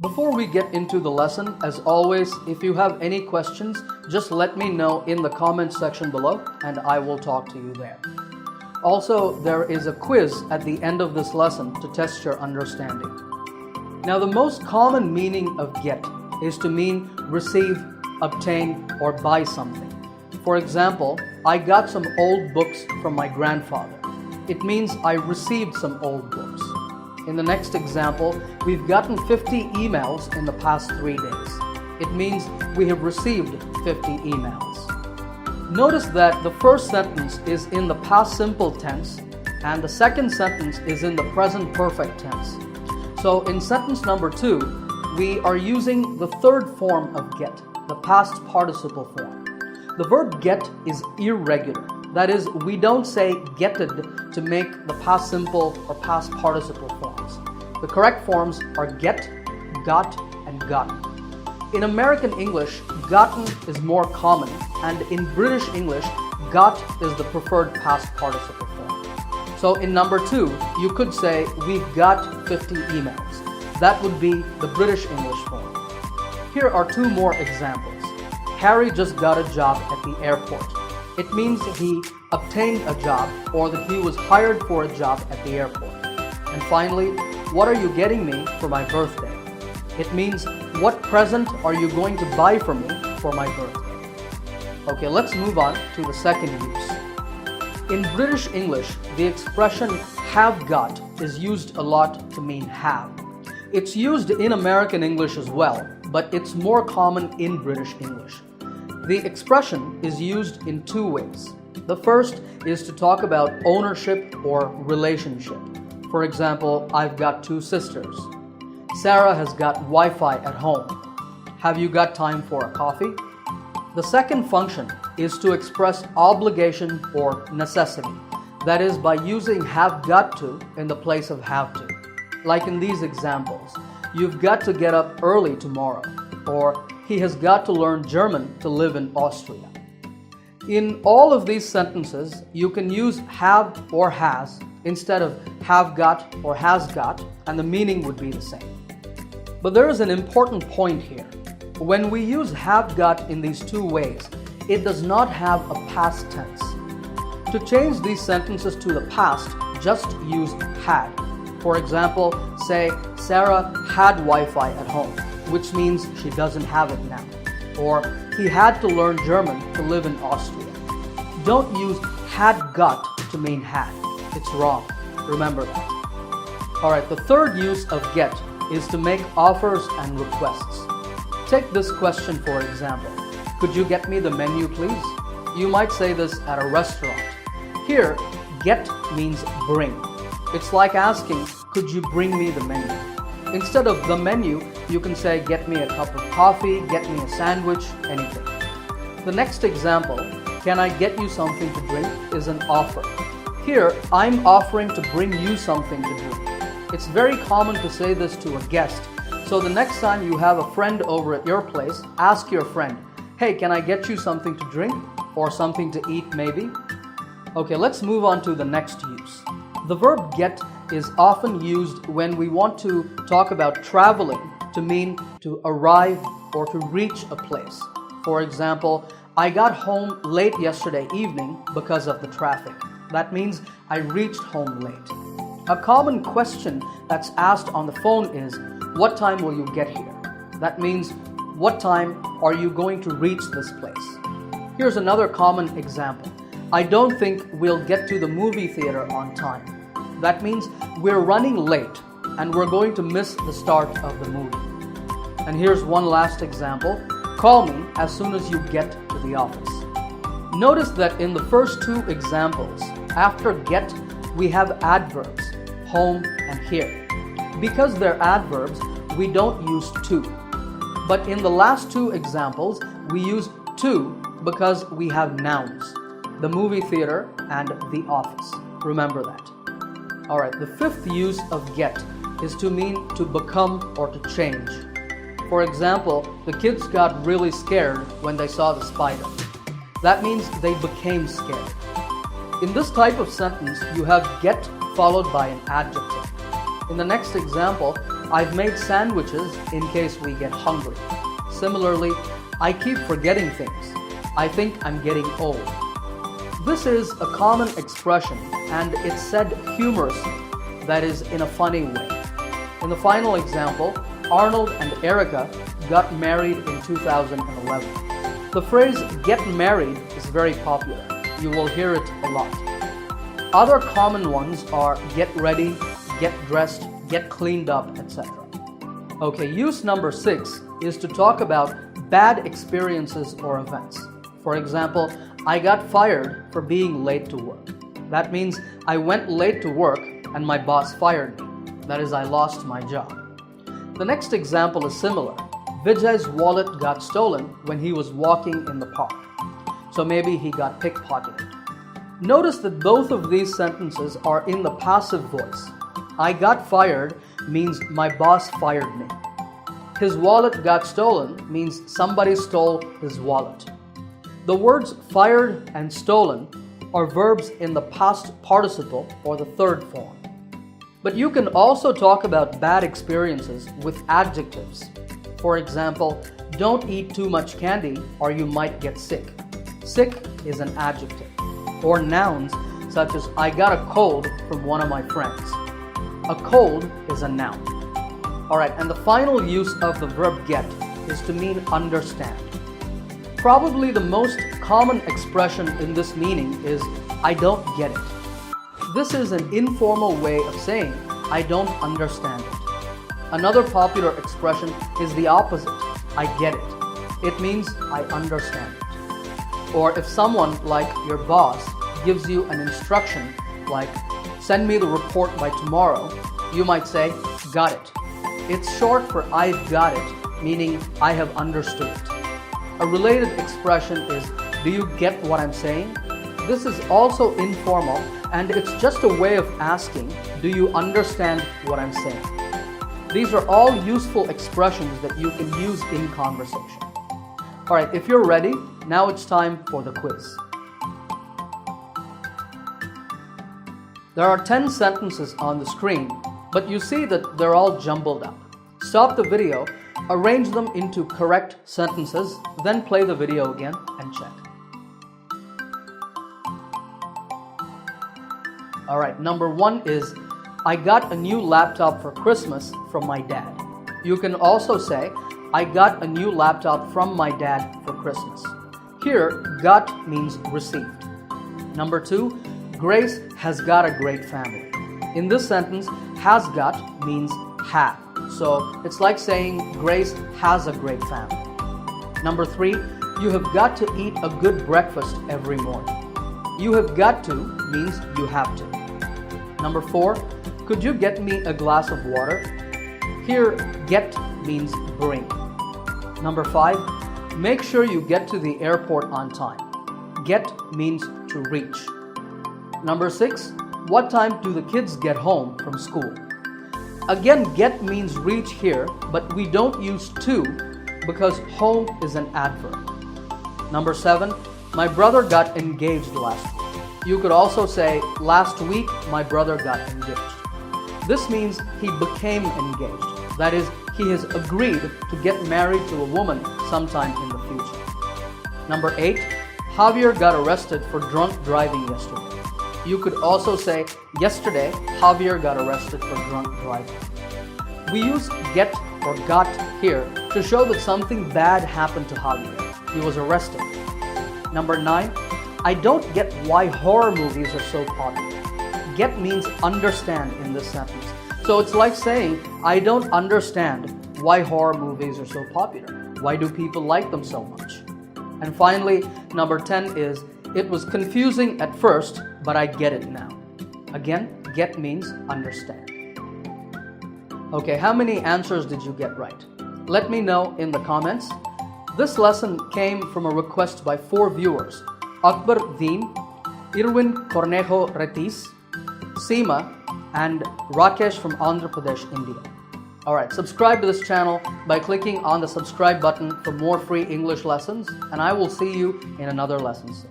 Before we get into the lesson, as always, if you have any questions, just let me know in the comments section below and I will talk to you there. Also, there is a quiz at the end of this lesson to test your understanding. Now, the most common meaning of get is to mean receive, obtain, or buy something. For example, I got some old books from my grandfather. It means I received some old books. In the next example, we've gotten 50 emails in the past 3 days. It means we have received 50 emails. Notice that the first sentence is in the past simple tense and the second sentence is in the present perfect tense. So in sentence number 2, we are using the third form of get, the past participle form. The verb get is irregular. That is, we don't say getted to make the past simple or past participle forms. The correct forms are get, got, and gotten. In American English, gotten is more common, and in British English, got is the preferred past participle form. So in number 2, you could say, we've got 50 emails. That would be the British English form. Here are 2 more examples. Harry just got a job at the airport. It means he obtained a job or that he was hired for a job at the airport. And finally, what are you getting me for my birthday? It means, what present are you going to buy for me for my birthday? Okay, let's move on to the second use. In British English, the expression have got is used a lot to mean have. It's used in American English as well, but it's more common in British English. The expression is used in 2 ways. The first is to talk about ownership or relationship. For example, I've got 2 sisters. Sarah has got Wi-Fi at home. Have you got time for a coffee? The second function is to express obligation or necessity. That is, by using have got to in the place of have to. Like in these examples, you've got to get up early tomorrow, or he has got to learn German to live in Austria. In all of these sentences, you can use have or has instead of have got or has got, and the meaning would be the same. But there is an important point here. When we use have got in these 2 ways, it does not have a past tense. To change these sentences to the past, just use had. For example, say, Sarah had Wi-Fi at home, which means she doesn't have it now. Or, he had to learn German to live in Austria. Don't use had got to mean had. It's wrong. Remember that. Alright, the third use of get is to make offers and requests. Take this question for example. Could you get me the menu, please? You might say this at a restaurant. Here, get means bring. It's like asking, could you bring me the menu? Instead of the menu, you can say, get me a cup of coffee, get me a sandwich, anything. The next example, can I get you something to drink, is an offer. Here, I'm offering to bring you something to drink. It's very common to say this to a guest. So the next time you have a friend over at your place, ask your friend, hey, can I get you something to drink? Or something to eat maybe? Okay, let's move on to the next use. The verb get is often used when we want to talk about traveling to mean to arrive or to reach a place. For example, I got home late yesterday evening because of the traffic. That means I reached home late. A common question that's asked on the phone is, what time will you get here? That means, what time are you going to reach this place? Here's another common example. I don't think we'll get to the movie theater on time. That means we're running late and we're going to miss the start of the movie. And here's one last example. Call me as soon as you get to the office. Notice that in the first 2 examples, after get, we have adverbs, home and here. Because they're adverbs, we don't use to. But in the last 2 examples, we use to because we have nouns, the movie theater and the office. Remember that. Alright, the 5th use of get is to mean to become or to change. For example, the kids got really scared when they saw the spider. That means they became scared. In this type of sentence, you have get followed by an adjective. In the next example, I've made sandwiches in case we get hungry. Similarly, I keep forgetting things. I think I'm getting old. This is a common expression and it's said humorously, that is, in a funny way. In the final example, Arnold and Erica got married in 2011. The phrase get married is very popular. You will hear it a lot. Other common ones are get ready, get dressed, get cleaned up, etc. Okay, use number 6 is to talk about bad experiences or events. For example, I got fired for being late to work. That means I went late to work and my boss fired me. That is, I lost my job. The next example is similar. Vijay's wallet got stolen when he was walking in the park. So maybe he got pickpocketed. Notice that both of these sentences are in the passive voice. I got fired means my boss fired me. His wallet got stolen means somebody stole his wallet. The words fired and stolen are verbs in the past participle or the third form. But you can also talk about bad experiences with adjectives. For example, don't eat too much candy or you might get sick. Sick is an adjective. Or nouns such as I got a cold from one of my friends. A cold is a noun. Alright, and the final use of the verb get is to mean understand. Probably the most common expression in this meaning is I don't get it. This is an informal way of saying I don't understand it. Another popular expression is the opposite, I get it. It means I understand it. Or if someone like your boss gives you an instruction like send me the report by tomorrow, you might say got it. It's short for I've got it, meaning I have understood it. A related expression is do you get what I'm saying? This is also informal and it's just a way of asking do you understand what I'm saying? These are all useful expressions that you can use in conversation. Alright, if you're ready, now it's time for the quiz. There are 10 sentences on the screen, but you see that they're all jumbled up. Stop the video, arrange them into correct sentences, then play the video again and check. Alright, number 1 is I got a new laptop for Christmas from my dad. You can also say I got a new laptop from my dad for Christmas. Here, got means received. Number 2, Grace has got a great family. In this sentence, has got means had. So it's like saying Grace has a great family. Number 3, you have got to eat a good breakfast every morning. You have got to means you have to. Number 4, could you get me a glass of water? Here, get means bring. Number 5, make sure you get to the airport on time. Get means to reach. Number 6, what time do the kids get home from school? Again, get means reach here, but we don't use to because home is an adverb. Number 7, my brother got engaged last week. You could also say, last week my brother got engaged. This means he became engaged. That is, he has agreed to get married to a woman sometime in the future. Number 8, Javier got arrested for drunk driving yesterday. You could also say, yesterday Javier got arrested for drunk driving. We use get or got here to show that something bad happened to Javier. He was arrested. Number 9, I don't get why horror movies are so popular. Get means understand in this sentence. So it's like saying, I don't understand why horror movies are so popular. Why do people like them so much? And finally, number 10 is, it was confusing at first, but I get it now. Again, get means understand. Okay, how many answers did you get right? Let me know in the comments. This lesson came from a request by 4 viewers, Akbar Dean, Irwin Cornejo Retis, Seema, and Rakesh from Andhra Pradesh, India. Alright, subscribe to this channel by clicking on the subscribe button for more free English lessons, and I will see you in another lesson soon.